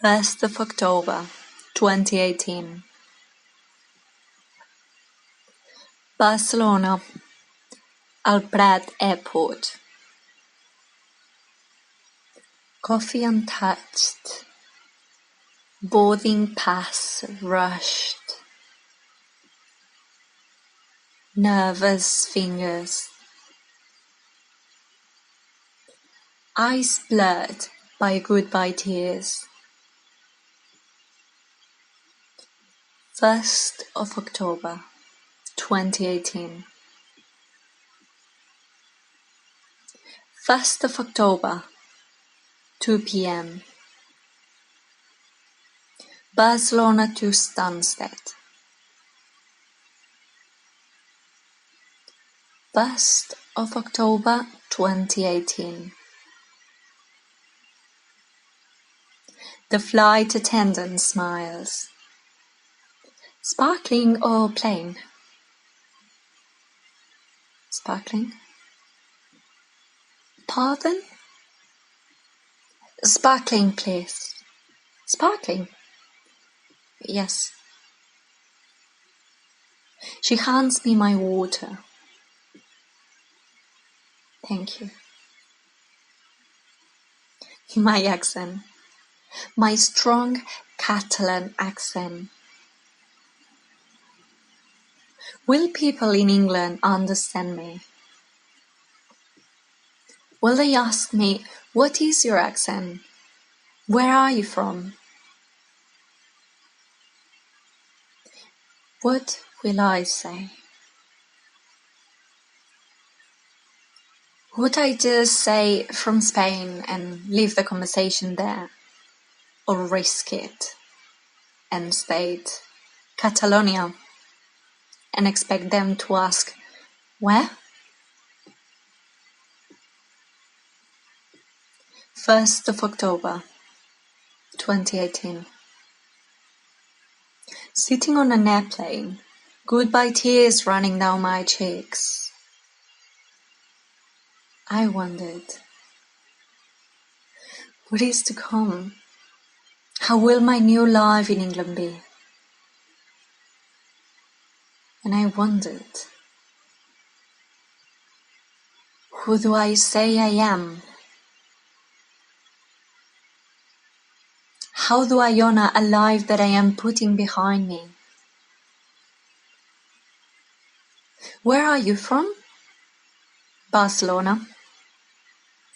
1st of October 2018. Barcelona, al Prat Airport. Coffee untouched, boarding pass rushed, nervous fingers, eyes blurred by goodbye tears. 1st of October 2018. 1st of October 2 p.m. Barcelona to Stansted. 1st of October 2018. The flight attendant smiles. Sparkling or plain? Sparkling? Pardon? Sparkling, please. Sparkling? Yes. She hands me my water. Thank you. My accent. My strong Catalan accent. Will people in England understand me? Will they ask me, what is your accent? Where are you from? What will I say? Would I just say from Spain and leave the conversation there? Or risk it and state Catalonia and expect them to ask, where? 1st of October 2018. Sitting on an airplane, goodbye tears running down my cheeks. I wondered, what is to come? How will my new life in England be? And I wondered, who do I say I am? How do I honor a life that I am putting behind me? Where are you from? Barcelona.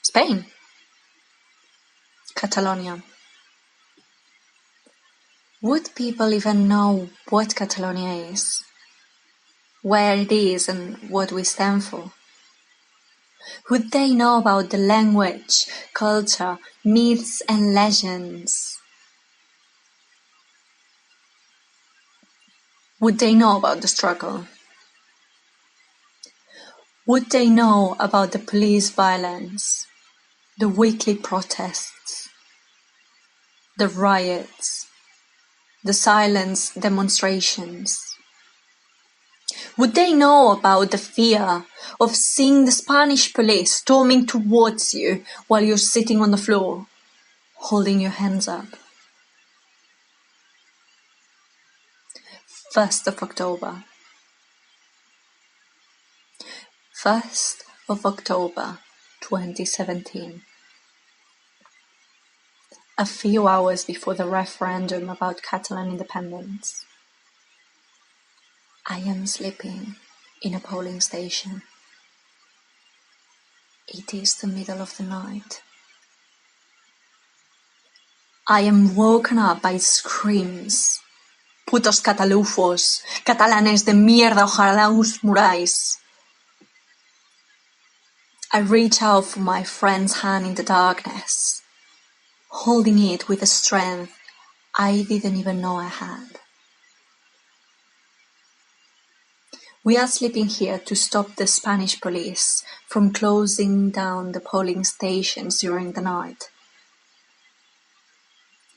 Spain. Catalonia. Would people even know what Catalonia is? Where it is and what we stand for? Would they know about the language, culture, myths and legends? Would they know about the struggle? Would they know about the police violence, the weekly protests, the riots, the silence demonstrations? Would they know about the fear of seeing the Spanish police storming towards you while you're sitting on the floor, holding your hands up? 1st of October. 1st of October 2017. A few hours before the referendum about Catalan independence. I am sleeping in a polling station. It is the middle of the night. I am woken up by screams. Putos catalufos, catalanes de mierda, ojalá os muráis. I reach out for my friend's hand in the darkness, holding it with a strength I didn't even know I had. We are sleeping here to stop the Spanish police from closing down the polling stations during the night.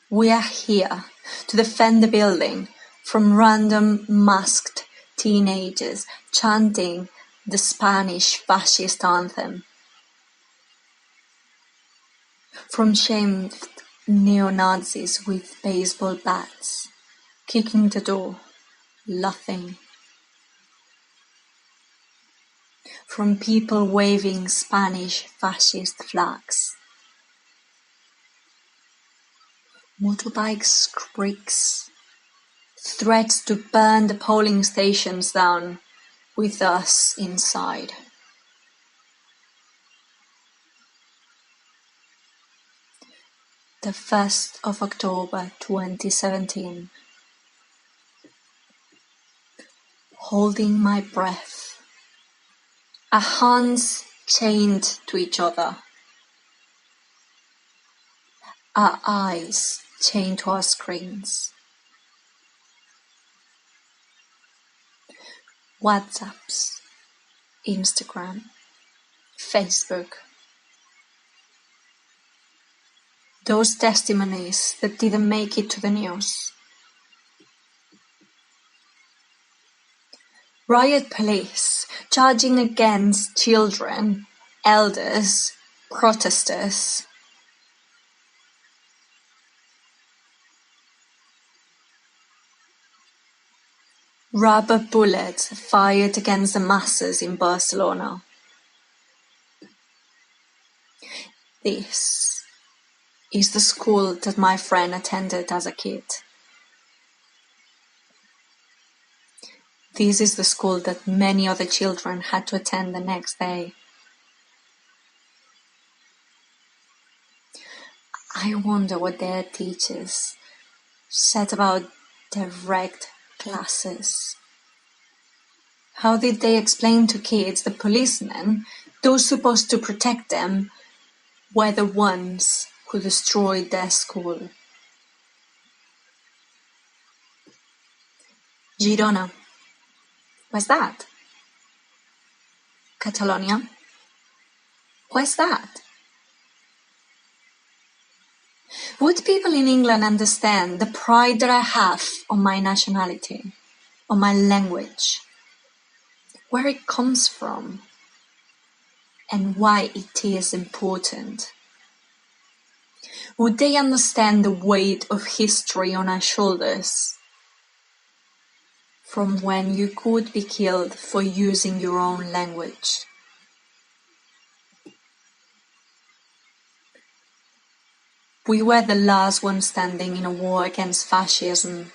We are here to defend the building from random masked teenagers chanting the Spanish fascist anthem. From shamed Neo-Nazis with baseball bats, kicking the door, laughing. From people waving Spanish fascist flags. Motorbike squeaks, threats to burn the polling stations down, with us inside. The 1st of October 2017. Holding my breath. Our hands chained to each other. Our eyes chained to our screens. WhatsApps, Instagram, Facebook. Those testimonies that didn't make it to the news. Riot police charging against children, elders, protesters. Rubber bullets fired against the masses in Barcelona. This is the school that my friend attended as a kid. This is the school that many other children had to attend the next day. I wonder what their teachers said about their wrecked classes. How did they explain to kids the policemen, those supposed to protect them, were the ones who destroyed their school? Girona. Where's that? Catalonia. Where's that? Would people in England understand the pride that I have on my nationality, on my language, where it comes from, and why it is important? Would they understand the weight of history on our shoulders? From when you could be killed for using your own language. We were the last ones standing in a war against fascism,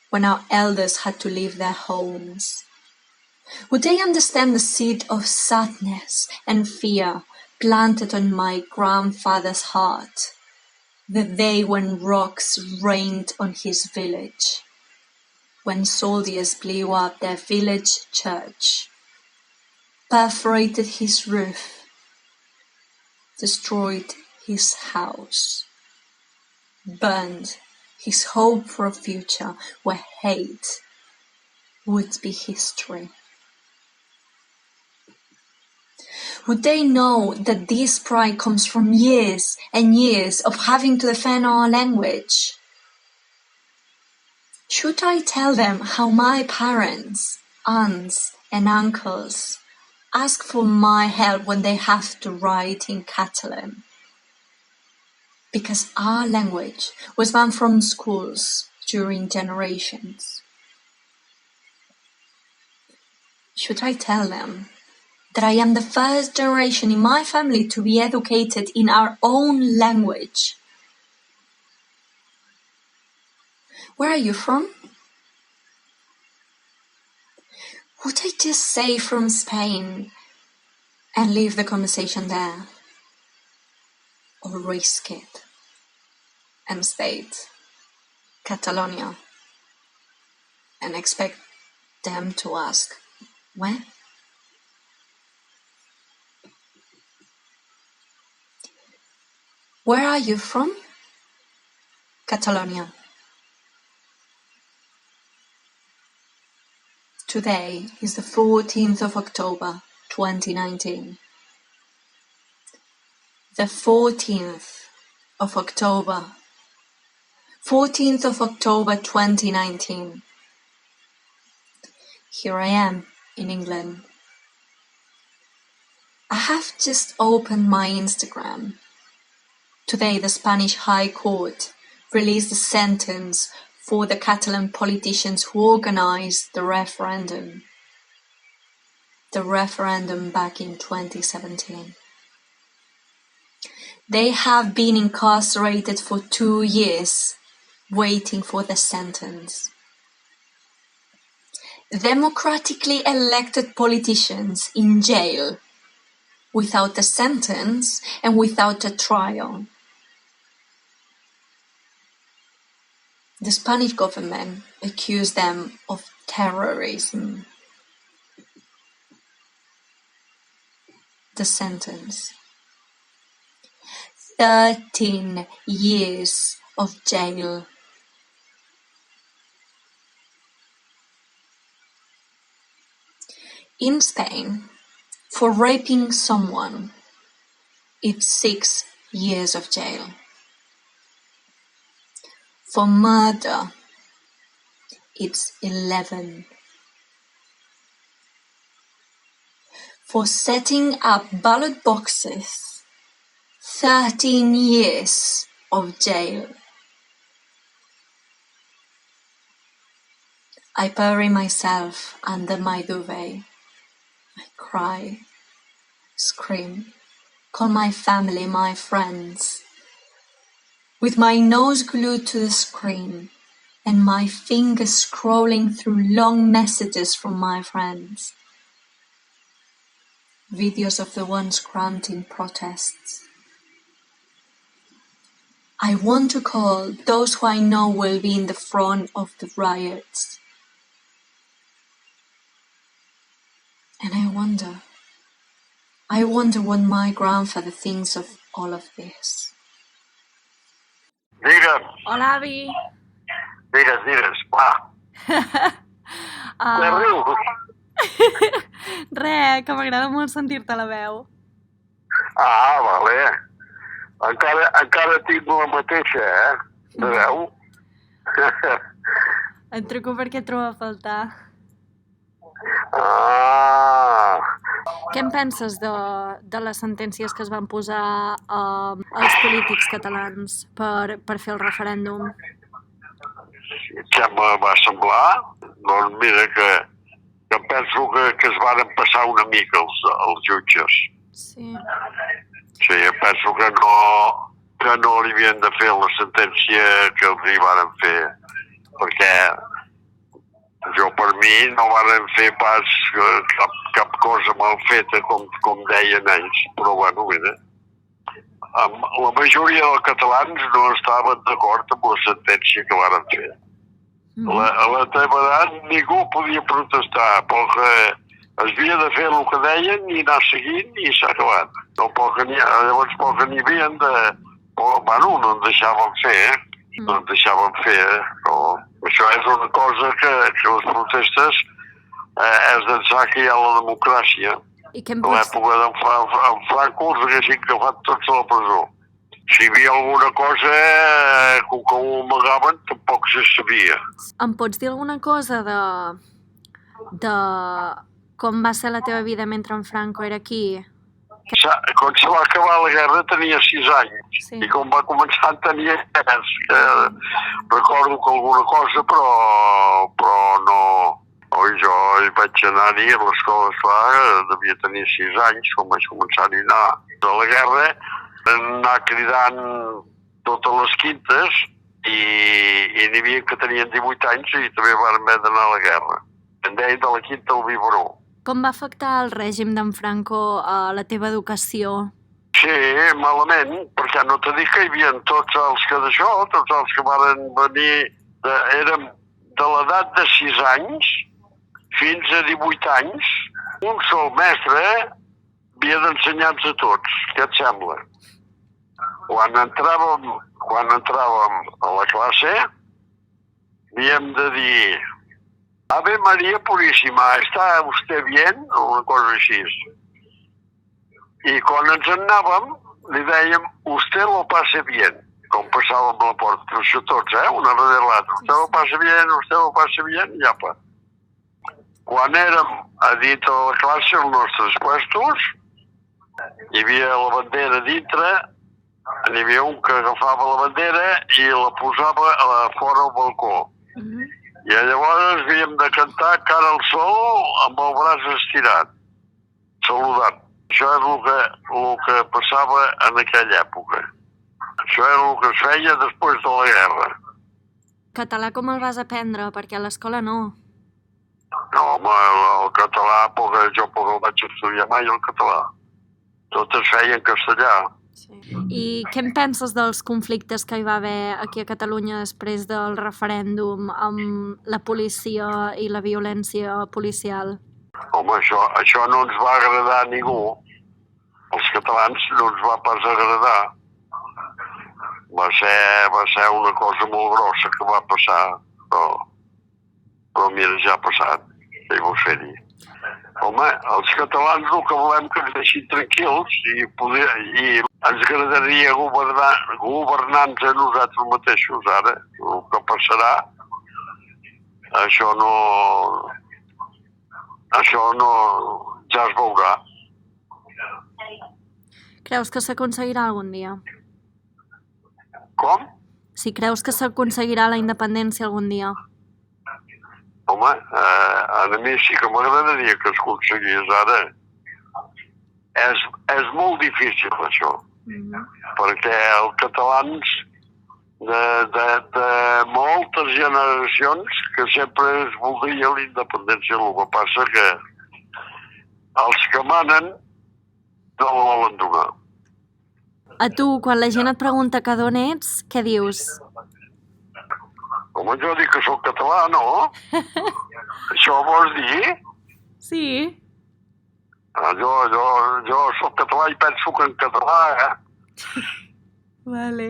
when our elders had to leave their homes. Would they understand the seed of sadness and fear planted on my grandfather's heart, the day when rocks rained on his village, when soldiers blew up their village church, perforated his roof, destroyed his house, burned his hope for a future where hate would be history? Would they know that this pride comes from years and years of having to defend our language? Should I tell them how my parents, aunts and uncles ask for my help when they have to write in Catalan? Because our language was banned from schools during generations. Should I tell them that I am the first generation in my family to be educated in our own language? Where are you from? Would I just say from Spain and leave the conversation there? Or risk it and state Catalonia and expect them to ask, where? Where are you from? Catalonia. Today is the 14th of October, 2019. The 14th of October. 14th of October, 2019. Here I am in England. I have just opened my Instagram Today, the Spanish High Court released a sentence for the Catalan politicians who organized the referendum. The referendum back in 2017. They have been incarcerated for 2 years, waiting for the sentence. Democratically elected politicians in jail, without a sentence and without a trial. The Spanish government accused them of terrorism. The sentence: 13 years of jail. In Spain, for raping someone, it's 6 years of jail. For murder, it's 11. For setting up ballot boxes, 13 years of jail. I bury myself under my duvet. I cry, scream, call my family, my friends, with my nose glued to the screen and my fingers scrolling through long messages from my friends. Videos of the ones granting protests. I want to call those who I know will be in the front of the riots. And I wonder what my grandfather thinks of all of this. Digue'm. Hola, avi. Digues, va. Riu. Res, que m'agrada molt sentir-te la veu. Ah, vale. Encara tinc la mateixa, de veu. Et truco perquè et trobo a faltar. Ah. Què en penses de les sentències que es van posar als polítics catalans per fer el referèndum? Què me va semblar? Doncs mira que penso que es van passar una mica els jutges. Sí. Sí, penso que no li havien de fer la sentència que els hi van fer, perquè per mi no van fer pas cap cosa mal feta, com deien ells, però bueno, mira, la majoria dels catalans no estaven d'acord amb la sentència que van fer. A la teva edat ningú podia protestar, perquè es havia de fer el que deien i anar seguint i s'ha acabat. Llavors perquè n'hi havien de... Bueno, no en deixaven fer, no en deixaven fer, però això és una cosa que les protestes és d'ençà que hi ha la democràcia. A l'època d'en Franco els haguessin agafat tots a la presó. Si hi havia alguna cosa que ho amagaven, tampoc se sabia. Em pots dir alguna cosa de com va ser la teva vida mentre en Franco era aquí? Quan se va acabar la guerra tenia 6 anys, sí. I quan va començar en tenia 3. Recordo que alguna cosa, però no... Jo hi vaig anar-hi a l'escola, esclar, devia tenir 6 anys, quan vaig començar-hi a anar. A la guerra anar cridant totes les quintes i n'hi havia que tenien 18 anys i també van haver d'anar a la guerra. En deien de la quinta al biberó. Com va afectar el règim d'en Franco a la teva educació? Sí, malament, perquè no t'he dit que hi havia tots els que van venir, érem de l'edat de 6 anys fins a 18 anys, un sol mestre havia d'ensenyar-nos a tots, què et sembla? Quan entràvem a la classe, havíem de dir Ave María Purísima, ¿está usted bien? O una cosa així. I quan ens en anàvem, li dèiem, usted lo pase bien, com passàvem a la porta, però això tots, una darrere l'altra. Usted lo pase bien, i apa. Quan érem a dintre de la classe, els nostres puestos, hi havia la bandera dintre N'hi havia un que agafava la bandera i la posava a fora al balcó. I llavors havíem de cantar cara al sol amb el braç estirat, saludant. Això era el que passava en aquella època. Això era el que es feia després de la guerra. Català com el vas aprendre? Perquè a l'escola no. No, home, el català, jo el vaig estudiar mai, el català. Tot es feia en castellà. Sí. I què en penses dels conflictes que hi va haver aquí a Catalunya després del referèndum amb la policia i la violència policial? Home, això no ens va agradar a ningú. Els catalans no ens va pas agradar. Va ser una cosa molt grossa que va passar, però mira, ja ha passat. Què hi vols fer-hi? Home, els catalans el que volem que ens deixin tranquils i ens agradaria governar-nos a nosaltres mateixos ara. El que passarà, això no ja es veurà. Creus que s'aconseguirà algun dia? Com? Si creus que s'aconseguirà la independència algun dia? Home, a mi sí que m'agradaria que es aconseguís ara. És molt difícil, això. Perquè els catalans de moltes generacions que sempre es voldria la independència. El que passa que els que manen no la volen donar. A tu, quan la gent et pregunta que d'on ets, què dius? Home, jo dic que soc català, no? Això vols dir? Sí. Jo soc català i penso que en català, Vale.